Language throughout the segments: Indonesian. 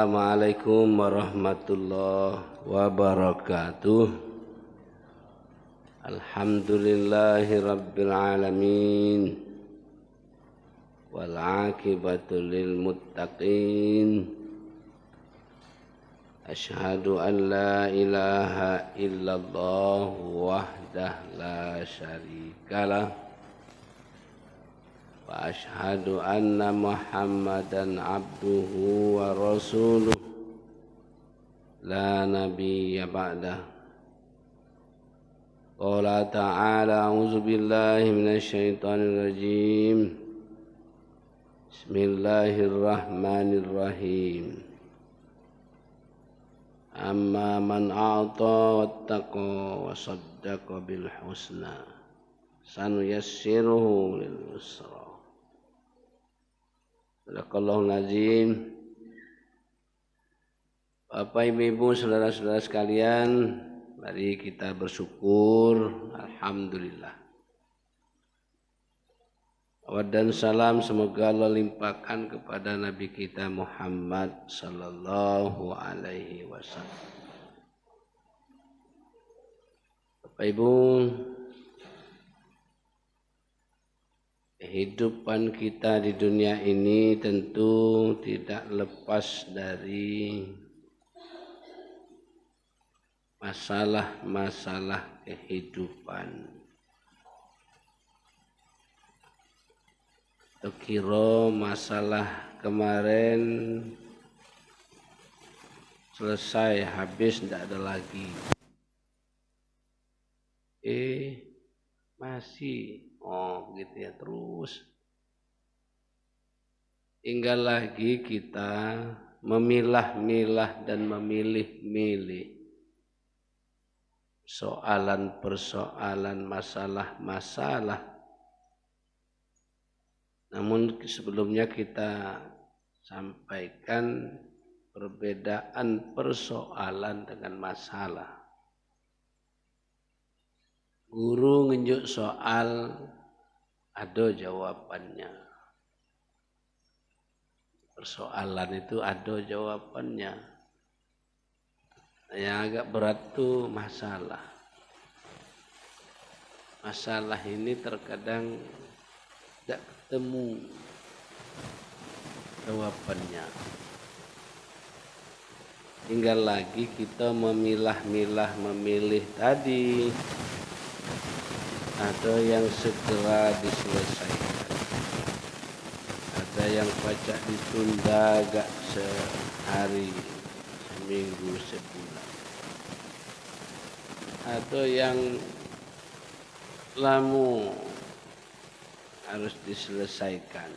Assalamualaikum warahmatullahi wabarakatuh. Alhamdulillahi rabbil alamin. Wal aqibatu lil muttaqin. Asyhadu an la ilaha illallah wahdah la syarikalah. Wa asyhadu anna Muhammadan abduhu wa rasuluh la nabiyya ba'dah. Qala ta'ala a'udzu billahi minasy syaithanir rajim. Bismillahirrahmanirrahim. Amma man a'ta wattaqa wa saddaqa bil husna sanuyassiruhu lil yusra. Sadaqallahul azim. Bapak Ibu, saudara-saudara sekalian, mari kita bersyukur. Alhamdulillah. Salawat dan salam semoga Allah limpahkan kepada Nabi kita Muhammad sallallahu alaihi wasallam. Bapak Ibu, kehidupan kita di dunia ini tentu tidak lepas dari masalah-masalah kehidupan. Kira masalah kemarin selesai, habis, tidak ada lagi. Masih begitu ya terus. Tinggal lagi kita memilah-milah dan memilih-milih soalan-persoalan, masalah-masalah. Namun sebelumnya kita sampaikan perbedaan persoalan dengan masalah. Guru nunjuk soal, ada jawabannya. Persoalan itu ada jawabannya. Yang agak berat itu masalah. Masalah ini terkadang tidak ketemu jawabannya. Tinggal lagi kita memilah-milah, memilih tadi. Ada yang segera diselesaikan, ada yang pacak ditunda agak sehari, seminggu, sebulan, ada yang lama harus diselesaikan.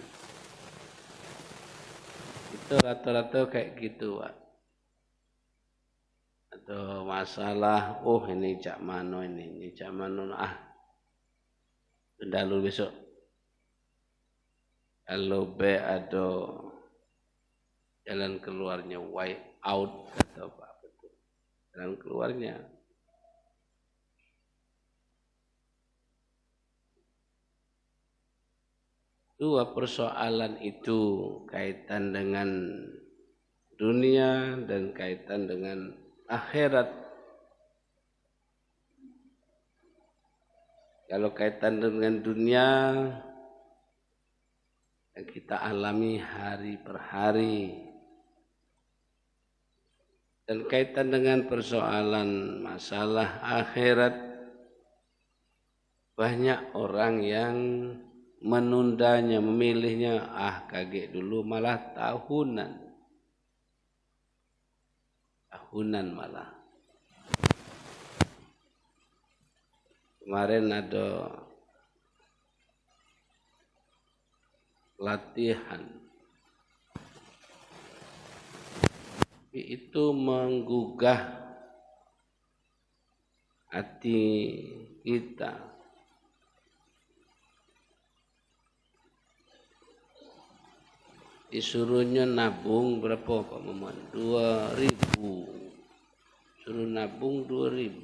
Itu rata-rata kayak gitu, Pak. Ada masalah, ini cak mano ini cak mano, tunda dulu besok. Kalau B ada jalan keluarnya, way out kata Pak, betul. Jalan keluarnya. Dua persoalan itu kaitan dengan dunia dan kaitan dengan akhirat. Kalau kaitan dengan dunia yang kita alami hari per hari, dan kaitan dengan persoalan masalah akhirat, banyak orang yang menundanya, memilihnya, kaget dulu, malah tahunan malah. Kemarin ada latihan, itu menggugah hati kita. Disuruhnya nabung berapa Pak Maman? 2.000. Suruh nabung 2.000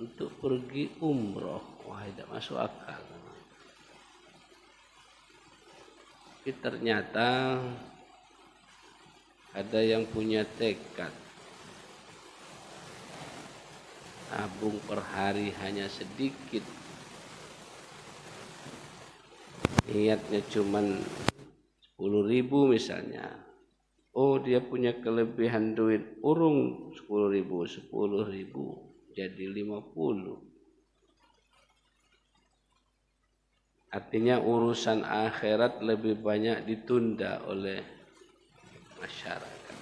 untuk pergi umroh. Wah, tidak masuk akal. Tapi ternyata ada yang punya tekad nabung per hari hanya sedikit, niatnya cuman 10.000 misalnya. Oh, dia punya kelebihan duit urung 10.000 jadi 50. Artinya urusan akhirat lebih banyak ditunda oleh masyarakat.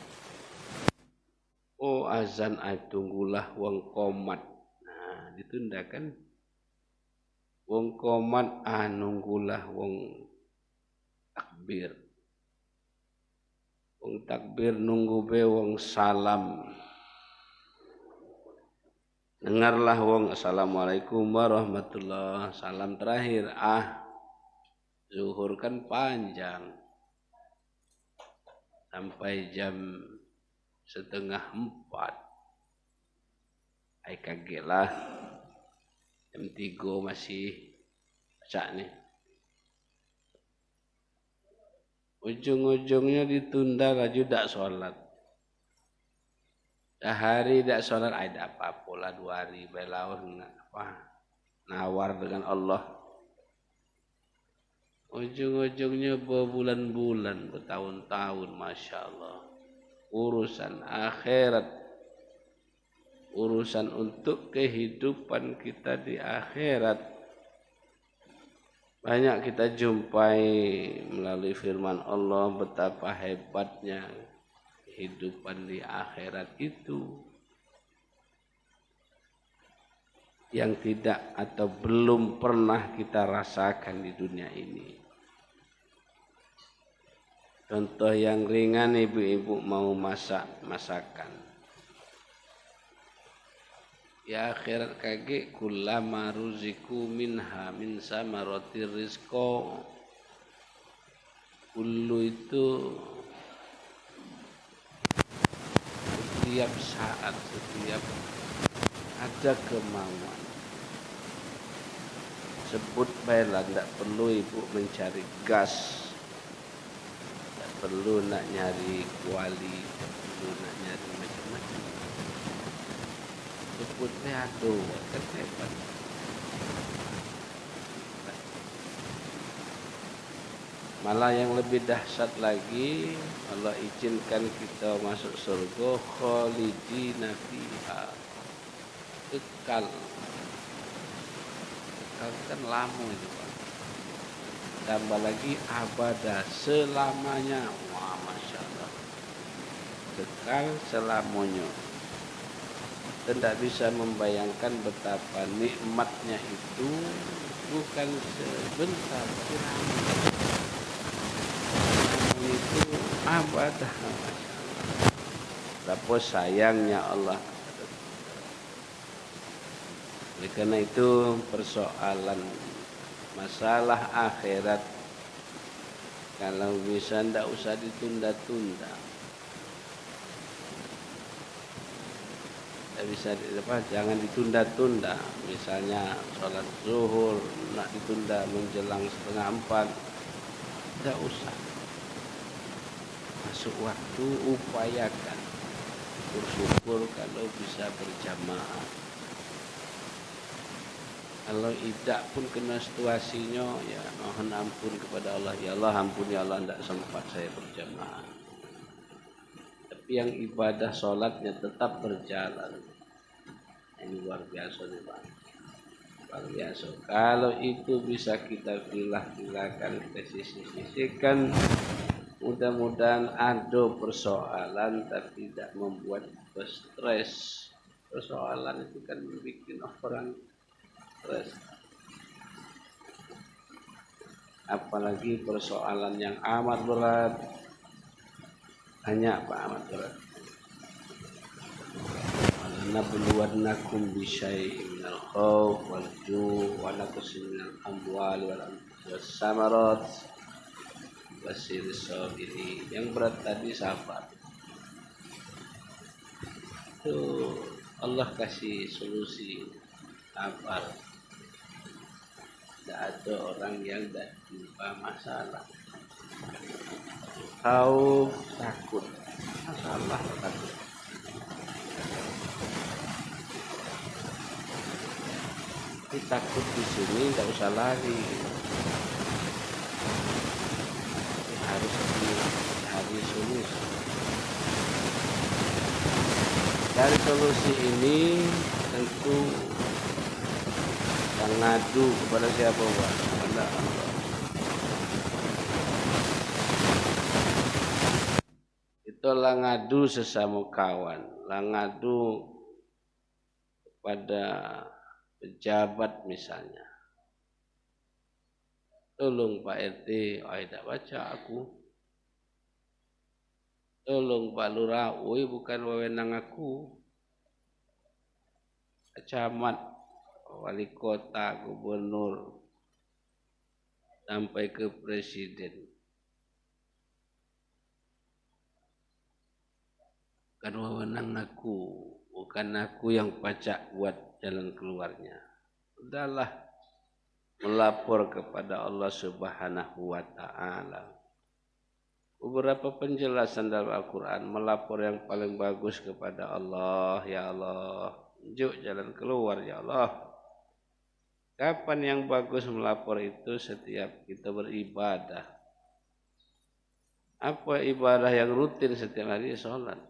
Oh, azan tunggulah wong komat. Nah, ditunda kan. Wong komat nunggulah wong takbir. Wong takbir nunggu be wong salam. Dengarlah wong assalamualaikum warahmatullah, salam terakhir. Zuhur kan panjang sampai jam 3:30. Ai kaget lah, jam 3 masih baca nih. Ujung-ujungnya ditunda lagi tak sholat. Sehari tak sholat, ada apa-apa lah 2 hari belawah nawar dengan Allah. Ujung-ujungnya berbulan-bulan, bertahun-tahun, Masya Allah. Urusan akhirat, urusan untuk kehidupan kita di akhirat. Banyak kita jumpai melalui firman Allah betapa hebatnya kehidupan di akhirat itu yang tidak atau belum pernah kita rasakan di dunia ini. Contoh yang ringan, ibu-ibu mau masakan. Ya akhirat kage kullama ruziku minha min samaratir rizqa. Kullu itu setiap saat, setiap ada kemauan. Sebut baiklah, tidak perlu ibu mencari gas, tidak perlu nak nyari kuali, tidak perlu nak nyari macam-macam. Sebut baik aduh, kan hebat. Malah yang lebih dahsyat lagi, Allah izinkan kita masuk surga khalidina fiha, kekal. Kekal kan lama itu Pak. Tambah lagi abada, selamanya. Wah, Masya Allah. Kekal selamanya. Tidak bisa membayangkan betapa nikmatnya itu, bukan sebentar, tapi lama. Itu abadah, Masya Allah. Betapa sayangnya Allah. Oleh karena itu persoalan masalah akhirat kalau bisa tidak usah ditunda-tunda. Tidak bisa jangan ditunda-tunda. Misalnya sholat zuhur nak ditunda menjelang 3:30, tidak usah. Masuk waktu, upayakan. Bersyukur kalau bisa berjamaah. Kalau tidak pun kena situasinya, ya mohon ampun kepada Allah. Ya Allah, ampun ya Allah, tidak sempat saya berjamaah. Tapi yang ibadah sholatnya tetap berjalan. Ini luar biasa nih Pak. Luar biasa. Kalau itu bisa kita pilah-pilahkan, kita sisih-sisihkan, mudah-mudahan ada persoalan tapi tidak membuat stres. Persoalan itu kan membuat orang stres. Apalagi persoalan yang amat berat. Banyak Pak, amat berat. Nabluwannakum bisyai'in minal khauf wal ju' wa naqsin minal amwali wal anfusi was samarat basiris sabirin. Yang berat tadi sabar. Itu Allah kasih solusi, sabar. Tidak ada orang yang tidak jumpa masalah. Khauf takut. Salah takut. Tapi takut di sini tidak usah lari. Harus dicari solusi. Dari solusi ini tentu yang ngadu kepada siapa, Pak? Kepada Allah. Itulah ngadu sesama kawan, lah ngadu kepada pejabat misalnya. Tolong Pak RT, tidak baca aku. Tolong Pak Lurah, bukan wewenang aku. Camat, wali kota, gubernur, sampai ke presiden. Bukan wewenang aku, bukan aku yang pacak buat jalan keluarnya. Udahlah, melapor kepada Allah Subhanahu wa Ta'ala. Beberapa penjelasan dalam Al-Quran, melapor yang paling bagus kepada Allah. Ya Allah, tunjuk jalan keluar, ya Allah. Kapan yang bagus melapor itu? Setiap kita beribadah. Apa ibadah yang rutin setiap hari? Sholat.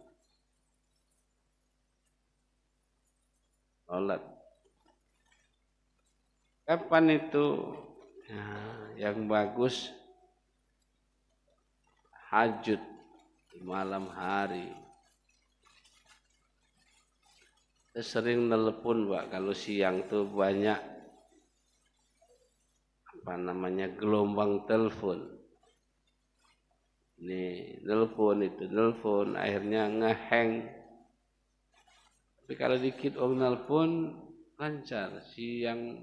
Sholat. Kapan itu yang bagus? Hajud di malam hari. Saya sering nelpon, Pak, kalau siang tuh banyak gelombang telepon. Ini nelpon, akhirnya ngehang. Tapi kalau dikit orang nelpon lancar, siang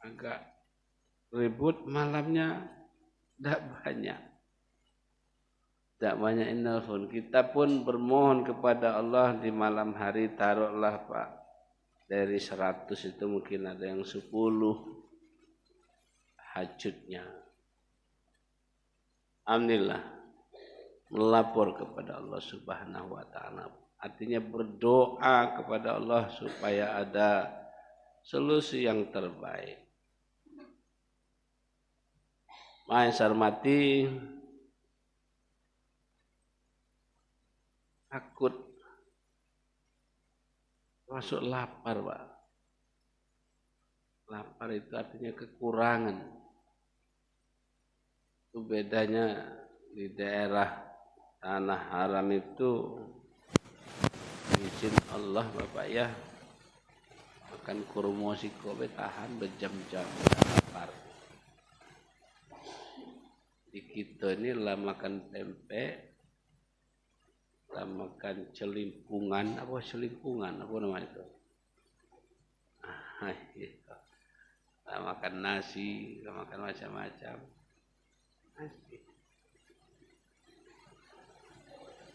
agak ribut, malamnya tidak banyak. Tidak banyak nelpon. Kita pun bermohon kepada Allah di malam hari, taruhlah Pak, dari 100 itu mungkin ada yang 10 hajutnya. Alhamdulillah, melapor kepada Allah Subhanahu wa Ta'ala. Artinya berdoa kepada Allah supaya ada solusi yang terbaik. Maesar mati takut, masuk lapar, Pak. Lapar itu artinya kekurangan. Itu bedanya di daerah tanah haram itu, izin Allah Bapak ya, makan kurma sikobe tahan berjam-jam lapar. Di kita ini lah makan tempe, lah makan celimpungan, apa nama itu? Gitu. Lah makan nasi, lah makan macam-macam. Nasi.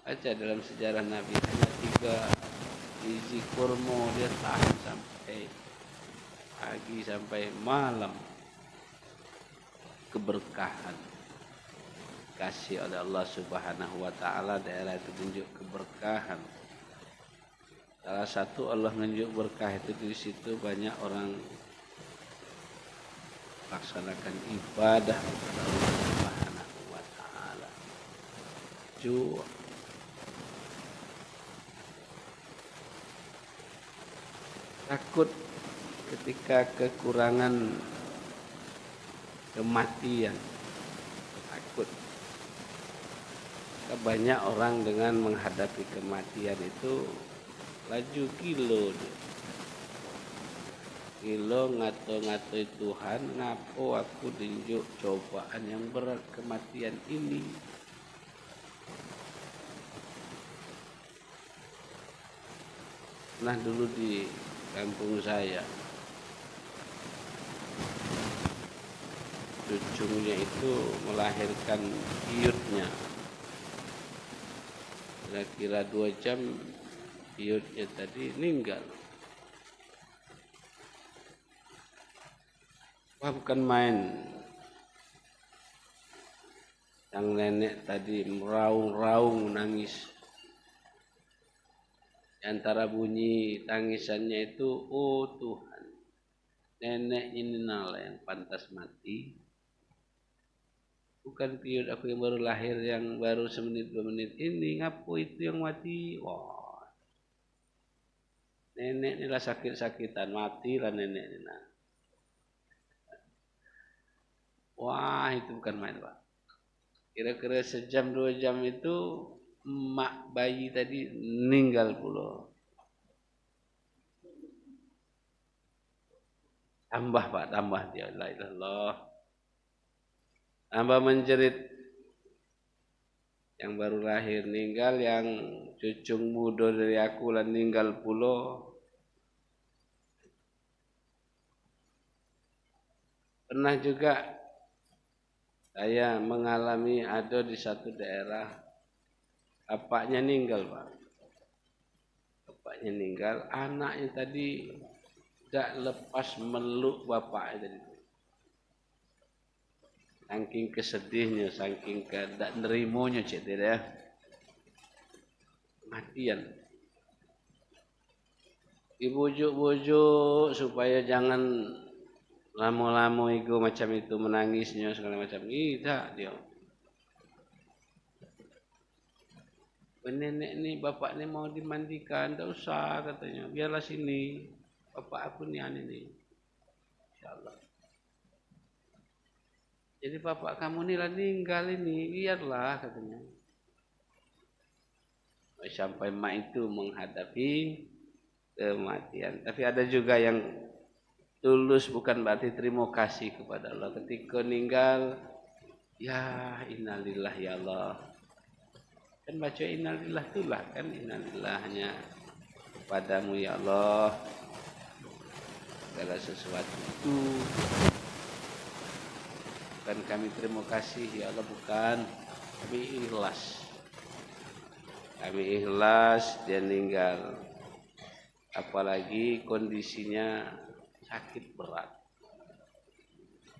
Baca dalam sejarah Nabi, hanya 3 biji kurma dia tahan sampai pagi sampai malam. Keberkahan kasih oleh Allah Subhanahu wa Ta'ala, daerah itu tunjuk keberkahan. Salah satu Allah menunjuk berkah itu, di situ banyak orang laksanakan ibadah kepada Allah Subhanahu wa Ta'ala. Takut ketika kekurangan kematian. Takut. Banyak orang dengan menghadapi kematian itu laju kilo ngato-ngatoi Tuhan, ngapo aku dinjuk cobaan yang berat kematian ini. Nah, dulu di kampung saya, cucunya itu melahirkan iutnya. Kira-kira 2 jam iutnya tadi meninggal. Wah, bukan main. Sang nenek tadi meraung-raung nangis. Di antara bunyi tangisannya itu, oh Tuhan, nenek ini nala yang pantas mati. Bukan piut aku yang baru lahir, yang baru semenit 2 menit ini, ngapo itu yang mati? Wah, nenek inilah sakit-sakitan, matilah nenek ini. Wah, itu bukan main, Pak. Kira-kira sejam 2 jam itu emak bayi tadi meninggal pula. Tambah, Pak, tambah dia. La ilaha illallah. Tambah menjerit. Yang baru lahir meninggal, yang cucung muda dari aku lah meninggal pula. Pernah juga saya mengalami ada di satu daerah, bapaknya meninggal, Pak. Bapaknya meninggal, anaknya tadi tidak lepas meluk bapaknya tadi. Saking kesedihnya, saking tidak nerimanya cik dia, matian. Dibujuk-bujuk supaya jangan lama-lama ego macam itu, menangisnya segala macam. Tidak dia. Nenek ni, bapak ni mau dimandikan, tak usah katanya. Biarlah sini, bapak aku ni ini. InsyaAllah. Jadi bapak kamu ni lah meninggal ini, biarlah katanya. Sampai mak itu menghadapi kematian. Tapi ada juga yang tulus, bukan berarti terima kasih kepada Allah. Ketika meninggal, ya innalillah ya Allah. Kan baca innalillah itulah kan, innalillahnya kepadamu ya Allah. Segala sesuatu itu bukan kami terima kasih ya Allah, bukan. Kami ikhlas. Kami ikhlas dia meninggal. Apalagi kondisinya sakit berat.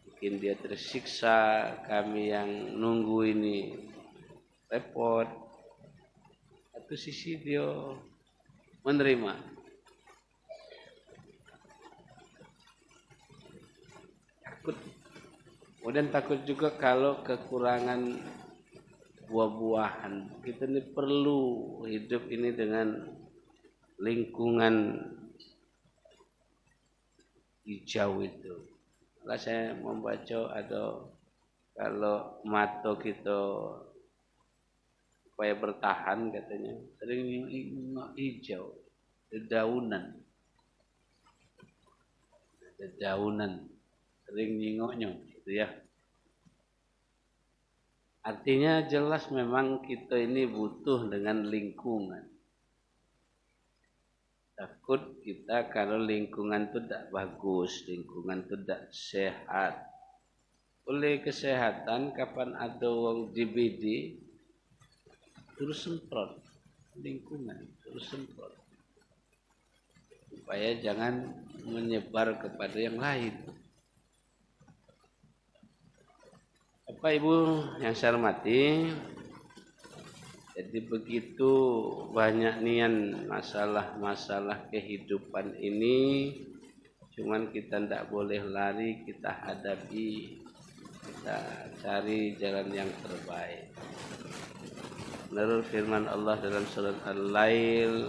Mungkin dia tersiksa, kami yang nunggu ini repot. Satu sisi dia menerima. Takut. Kemudian takut juga kalau kekurangan buah-buahan. Kita ini perlu hidup ini dengan lingkungan hijau itu. Kalau saya membaca ada, kalau mata kita supaya bertahan katanya, sering hijau, dedaunan, sering nyingoknya, gitu ya. Artinya jelas memang kita ini butuh dengan lingkungan. Takut kita kalau lingkungan itu tidak bagus, lingkungan itu tidak sehat. Oleh kesehatan, kapan ada orang DBD, terus semprot lingkungan, terus semprot. Supaya jangan menyebar kepada yang lain. Bapak Ibu yang saya hormati, jadi begitu banyak nian masalah-masalah kehidupan ini, cuman kita tidak boleh lari, kita hadapi, kita cari jalan yang terbaik. Menurut firman Allah dalam surat Al-Lail,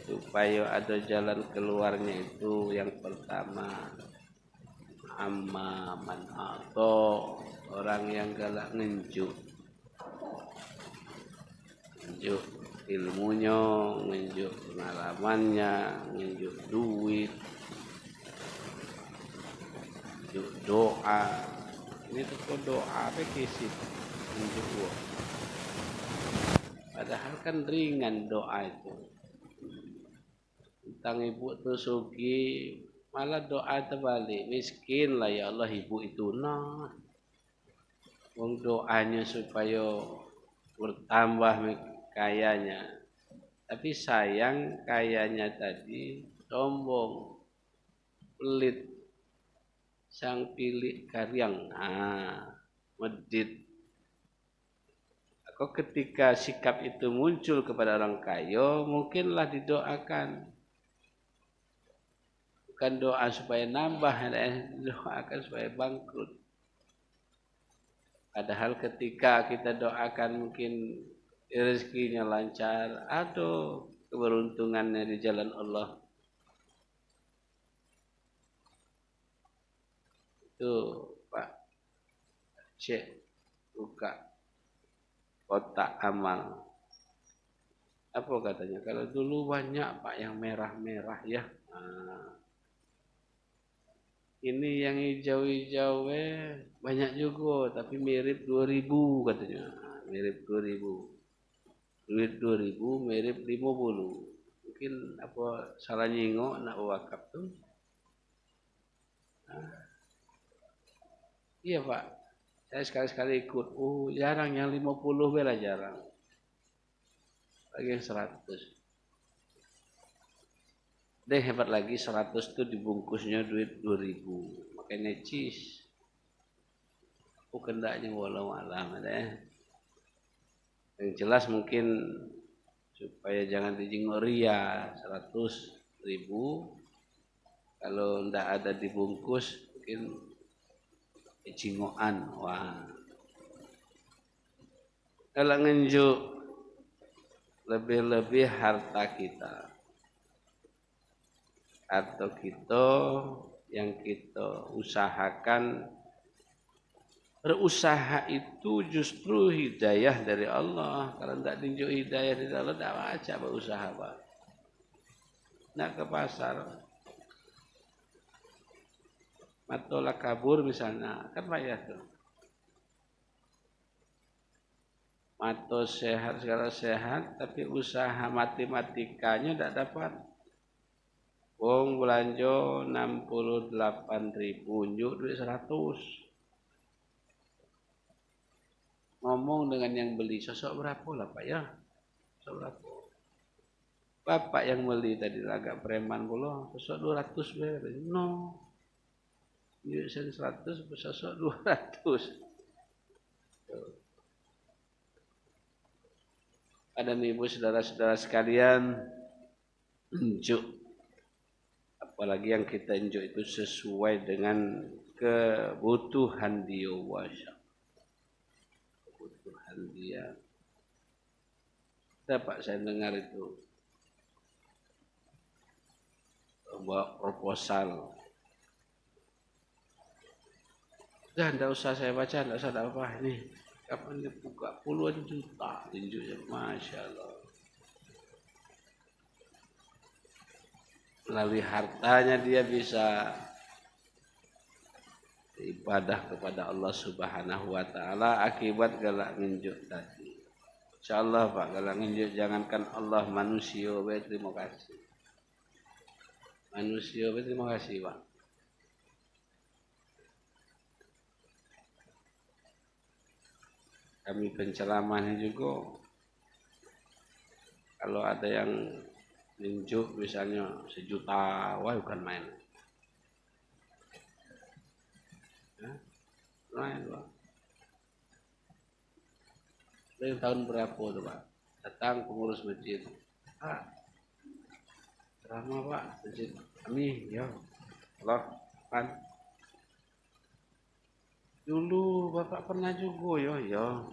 supaya ada jalan keluarnya itu yang pertama, amma man ato, orang yang galak ngenjuk ilmunya, ngenjuk pengalamannya, ngenjuk duit, ngenjuk doa. Ini tuh doa bekisi ngenjuk uang. Padahal kan ringan doa itu. Tentang ibu tuh sugi, malah doa terbalik, miskin lah ya Allah ibu itu. Nah, wong doanya supaya bertambah kayanya, tapi sayang kayanya tadi sombong, pelit, sang pilih karyang, medit, kok ketika sikap itu muncul kepada orang kaya, mungkinlah didoakan. Bukan doa supaya nambah, doakan supaya bangkrut. Padahal ketika kita doakan mungkin rezekinya lancar, aduh keberuntungannya di jalan Allah. Itu Pak Cek buka kotak amal. Apa katanya? Kalau dulu banyak Pak yang merah-merah ya. Nah, ini yang hijau-hijau banyak juga, tapi mirip 2000 katanya. Mirip 2000. Duit 2000 mirip 50. Mungkin apa salah nyingok nak wakaf tuh. Nah, iya Pak, saya sekali-sekali ikut. Jarang yang 50 bela jarang. Lagi yang 100. Deh hebat lagi 100 tuh dibungkusnya duit 2000. Makanya cheese. Aku kendaknya walau alam deh. Yang jelas mungkin supaya jangan dijenguk ria 100.000. Kalau ndak ada dibungkus mungkin jingoan. Wah. Kalau ngenjuk lebih-lebih harta kita atau kita yang kita usahakan. Berusaha itu justru hidayah dari Allah. Kalau tidak tunjuk hidayah dari Allah, tidak baca berusaha Pak. Nak ke pasar, matola kabur misalnya, kan payah tuh. Mato sehat, segala sehat, tapi usaha matematikanya tidak dapat. Wong belanja 68.000, unjuk duit 100. Ngomong dengan yang beli, sosok berapa lah Pak ya? Sosok berapa? Bapak yang beli tadi agak preman pula, sosok 200 ber. No. Yuk 100, sosok 200. Ada nih ibu saudara-saudara sekalian, unjuk. Apalagi yang kita unjuk itu sesuai dengan kebutuhan dia wasya. Dia dapat saya dengar itu buat proposal. Dan tidak usah saya baca, tidak usah apa ini. Kapan dibuka puluhan juta tunjuknya, masya Allah. Melalui hartanya dia bisa ibadah kepada Allah Subhanahu wa taala akibat galak nginjuk tadi. Insyaallah Pak, galak nginjuk jangankan Allah, manusia terima kasih. Manusia terima kasih Pak. Kami penceramahnya juga kalau ada yang nginjuk misalnya 1 juta, wah bukan main. Main Pak. Dari tahun berapa tuh Pak? Datang pengurus masjid. Pak, ceramah Pak, masjid kami, ya Allah, kan. Dulu Bapak pernah juga, ya.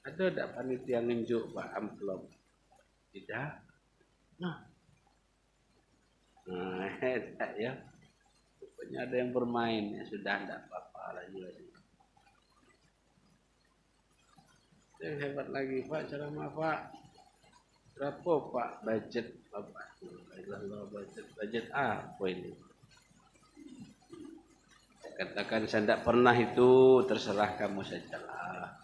Ada tak panitia nunjuk Pak amplop? Tidak. Nah, ya. Pokoknya ada yang bermain, ya sudah tidak apa-apa lagi. Yang hebat lagi Pak, ceramah Pak. Berapa Pak budget Bapak? Budget apa ini? Saya katakan saya tidak pernah itu, terserah kamu sajalah.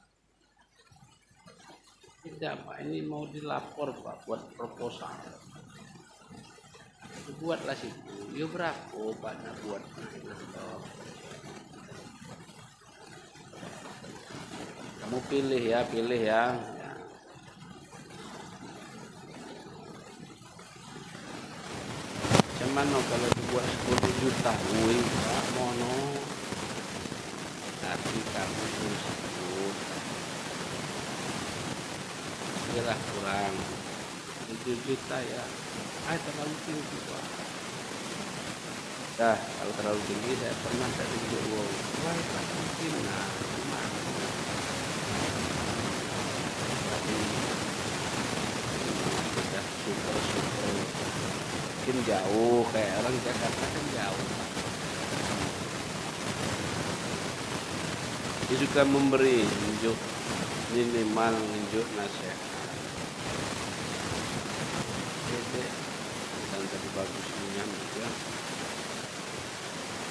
Tidak Pak, ini mau dilapor Pak, buat proposal. Buatlah situ. Ya berapa Pak nak buat? Kamu pilih ya. Cuman kalau dibuat 10 juta, Pak mono. Tapi kamu kira kurang 7 juta ya. Terlalu tinggi Pak. Dah, kalau terlalu tinggi saya pernah tak tunjuk uang. Wah, tak mungkin. Nah, gimana? Tapi sudah super mungkin jauh kayak orang Jakarta kan jauh. Dia juga memberi unjuk minimal unjuk nasihat. Dan tadi bagus minyak juga.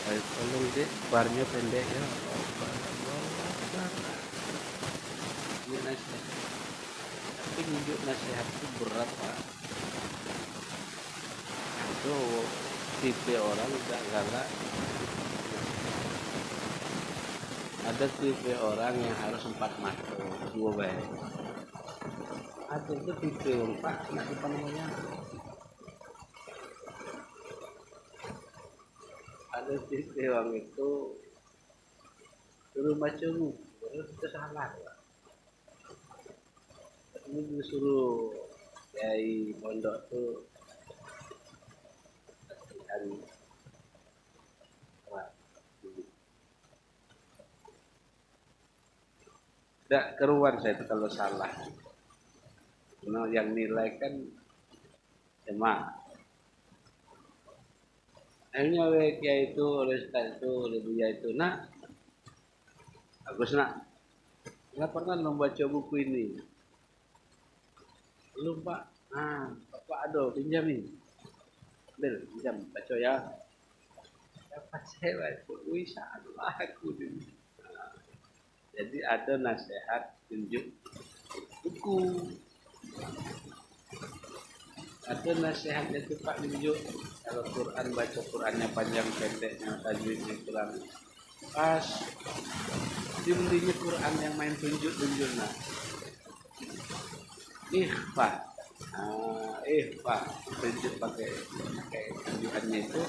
Tolong dek, barnya pendek ya. Ini nasihat. Tapi unjuk nasihat itu berat Pak. Itu tipe orang gak galak. Ada tipe orang yang harus 4 mata, 2 baik. Ada itu tipe orang Pak, apa namanya? Ada tipe orang itu suruh baca buku, itu salah Pak. Ini disuruh kiai pondok tuh latihan tidak keruan saya itu kalau salah. Karena yang nilai kan cuma akhirnya oleh kiai itu, oleh ustaz itu, oleh buya itu, nak bagus nak, nggak pernah membaca buku ini. Belum Pak. Bapak ada pinjamin. Ambil, pinjam, baca ya. Dapat saya baca, salah aku ini. Jadi ada nasihat tunjuk buku. Ada nasihatnya itu Pak tunjuk. Kalau Quran baca Qurannya panjang pendeknya tajwidnya kurang pas. Dibelinya Quran yang main tunjuk-tunjuk nah. Ikhfa. Ikhfa tunjuk pakai tunjukannya itu.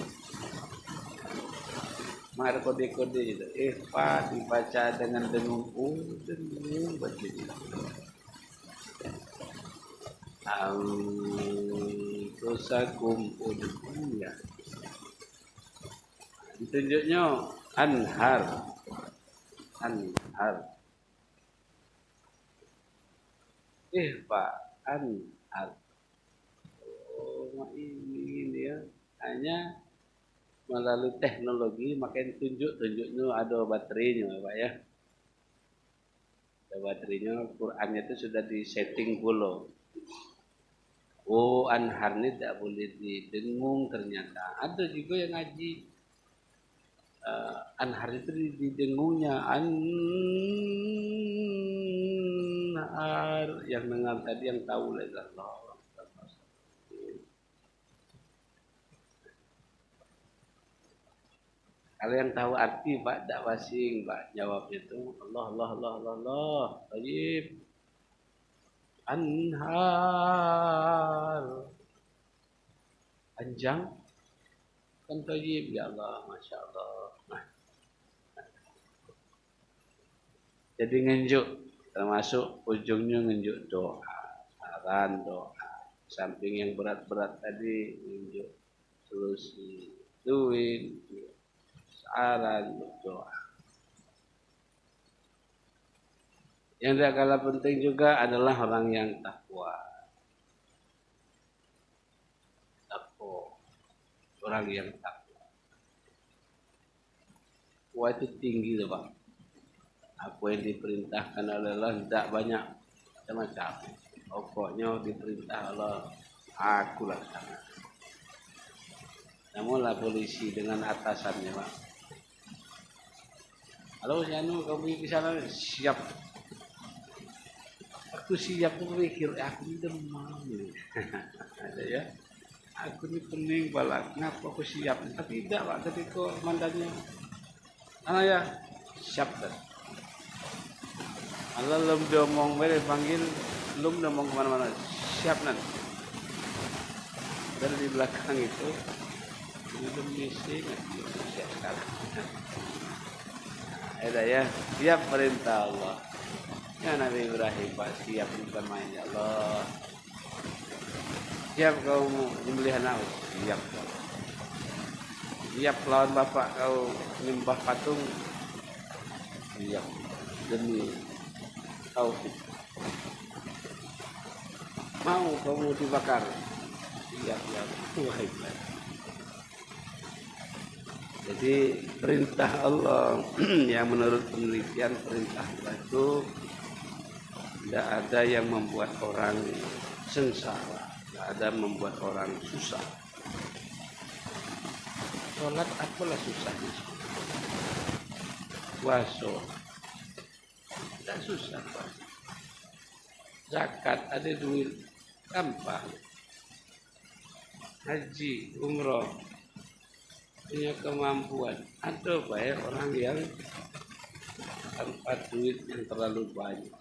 Ada kode-kode itu. Ikhfa dibaca dengan dengung. Dengung baca itu. Anfusakum udhiyah. Ditunjuknya anhar. Ikhfa anhar. Ini ya. Hanya melalui teknologi makin tunjuknya ada baterainya Pak ya. Ada baterainya, Qurannya itu sudah disetting pula. Anhar ini tidak boleh didengung ternyata. Ada juga yang ngaji anhar itu didengungnya anhar. Yang dengar tadi yang tahu lah Allah. Kalau yang tahu arti Pak tidak pasing Pak jawabnya itu Allah. Tajib. Anhar. Panjang. Kan tajib ya Allah, Masya Allah. Jadi ngenjuk termasuk ujungnya ngenjuk doa, saran doa. Samping yang berat-berat tadi ngenjuk solusi, duit. Saran doa. Yang tidak kalah penting juga adalah orang yang takwa. Orang yang takwa. Takwa itu tinggi loh Pak. Apa yang diperintahkan oleh Allah tidak banyak macam-macam. Pokoknya diperintah Allah, aku laksanakan. Namunlah polisi dengan atasannya Pak. Halo, Yanu, kamu pergi ke sana? Siap. Aku siap, aku pikir, aku demam. Ada ya. Aku ini pening balak, kenapa aku siap? Tapi tidak Pak, ketika komandannya. Ya, siap kan. Allah belum diomong, panggil, belum diomong kemana-mana. Siap nanti. Dan di belakang itu, belum misi, siap sekarang. Ada ya, siap perintah Allah. Ya Nabi Ibrahim, Pak, siap bukan main, ya Allah. Siap kau menyembelih anak? Siap. Siap lawan bapak kau menyembah patung? Siap. Demi tauhid. Mau kamu dibakar? Siap, ya. Baiklah. Jadi perintah Allah yang menurut penelitian perintah Allah itu tidak ada yang membuat orang sengsara, tidak ada membuat orang susah. Sholat apalah susahnya? Puasa tidak susah. Zakat ada duit gampang. Haji, umroh punya kemampuan. Ada banyak orang yang tanpa duit yang terlalu banyak.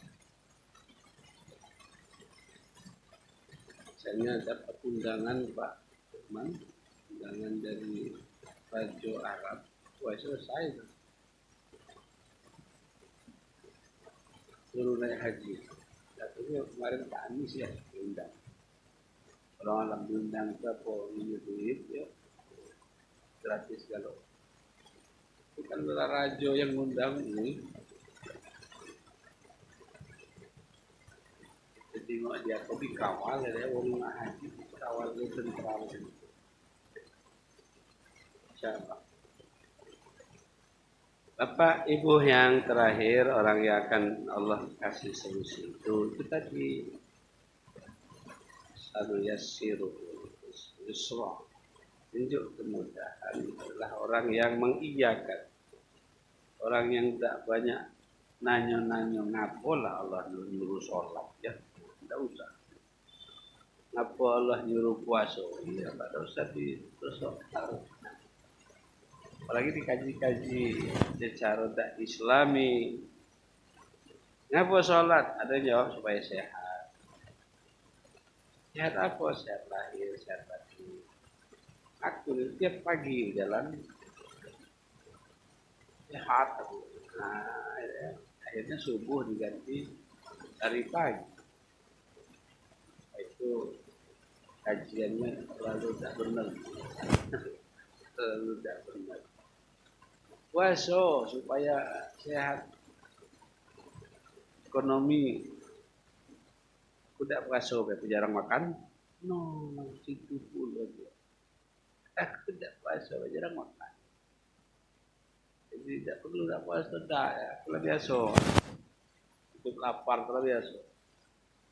Misalnya dapat undangan Pak Firman, undangan dari Raja Arab, wah selesai. Suruh naik haji. Jatuhnya kemarin Pak Anies ya diundang. Orang alam diundang berapa punya duit ya gratis kalau. Bukan raja yang ngundang ini. Tengok dia kau dikawal ya orang haji kawal itu tentara. Siapa? Bapak Ibu yang terakhir, orang yang akan Allah kasih solusi itu tadi satu yasiru yusra, tunjuk kemudahan adalah orang yang mengiyakan, orang yang tak banyak nanya-nanya ngapalah Allah nyuruh sholat ya, tidak usah. Ngapa Allah nyuruh puasa? Ya tidak usah dipersoalkan. Apalagi dikaji-kaji secara tak islami. Ngapa sholat? Ada jawab supaya sehat. Sehat apa? Sehat lahir, sehat batin. Aku tiap pagi jalan sehat aku. Nah, akhirnya subuh diganti dari pagi. Itu kajiannya terlalu tak benar. Terlalu tak benar. Puasa supaya sehat ekonomi. Aku tidak puasa, aku jarang makan. No, situ pula dia. Aku tidak puasa, aku jarang makan. Jadi tidak perlu tak puasa, tak ya. Kalau biasa, hidup lapar kalau biasa.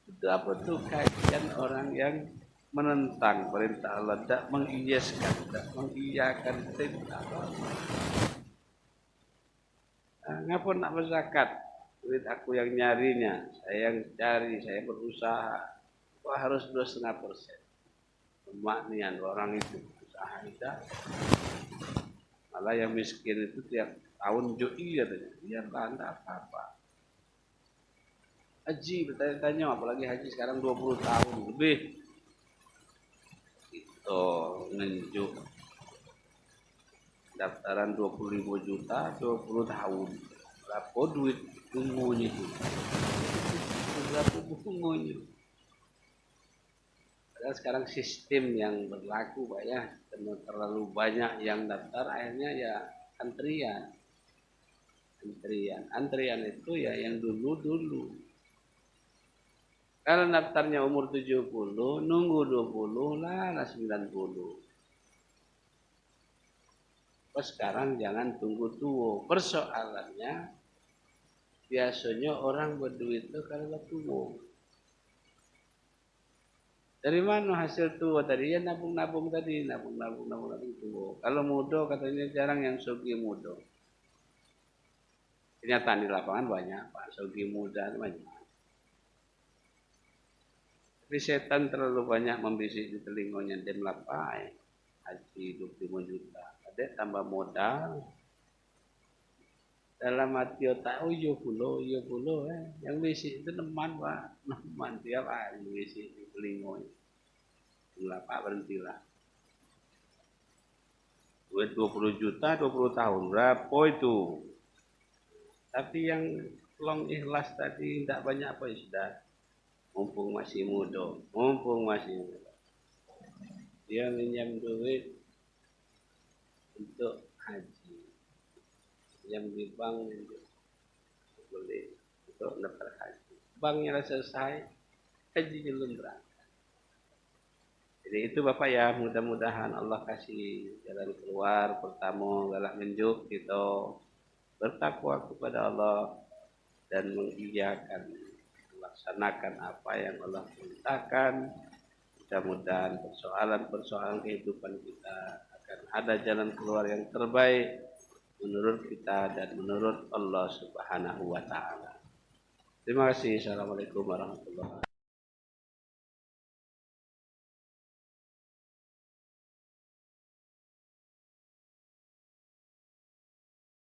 Itu apa tuh kajian orang yang menentang perintah Allah, tidak mengiyakan, tidak mengiyakan perintah Allah. Ngapa nak berzakat? Duit aku yang nyarinya, saya yang cari, saya berusaha. Kok harus 2,5%? Pemaknian orang itu usaha tidak. Malah yang miskin itu tiap tahun joi katanya, dia tidak apa-apa. Haji bertanya-tanya, apalagi haji sekarang 20 tahun lebih. Itu nunjuk daftaran 25 juta 20 tahun. Berapa duit bungunya itu? Berapa bungunya? Padahal sekarang sistem yang berlaku Pak ya, terlalu banyak yang daftar, akhirnya ya antrian. Antrian itu ya yang dulu. Kalau daftarnya umur 70, nunggu 20 lah 90. Sekarang jangan tunggu tua. Persoalannya biasanya orang berduit itu kalau tua. Dari mana hasil tua tadi? Ya nabung tadi, nabung tua. Kalau muda katanya jarang yang sugi muda. Kenyataan di lapangan banyak, Pak. Sugi muda banyak. Tapi setan terlalu banyak membisik di telinganya dem lapai. Haji 25 juta. Ada tambah modal. Dalam hati otak, iya puluh. Yang bisik itu teman Pak. Teman tiap hari bisik di telinganya. Lapak berhentilah. Duit 20 juta 20 tahun. Berapa itu? Tapi yang long ikhlas tadi tidak banyak apa ya sudah. Mumpung masih muda, mumpung masih muda. Dia minjam duit untuk haji, minjam di bank untuk beli untuk daftar haji. Banknya selesai, haji belum berangkat. Jadi itu Bapak ya, mudah-mudahan Allah kasih jalan keluar. Pertama, galak menjuk kita bertakwa kepada Allah dan mengiyakan, melaksanakan apa yang Allah perintahkan. Mudah-mudahan persoalan-persoalan kehidupan kita akan ada jalan keluar yang terbaik menurut kita dan menurut Allah Subhanahu wa taala. Terima kasih. Assalamualaikum warahmatullahi wabarakatuh.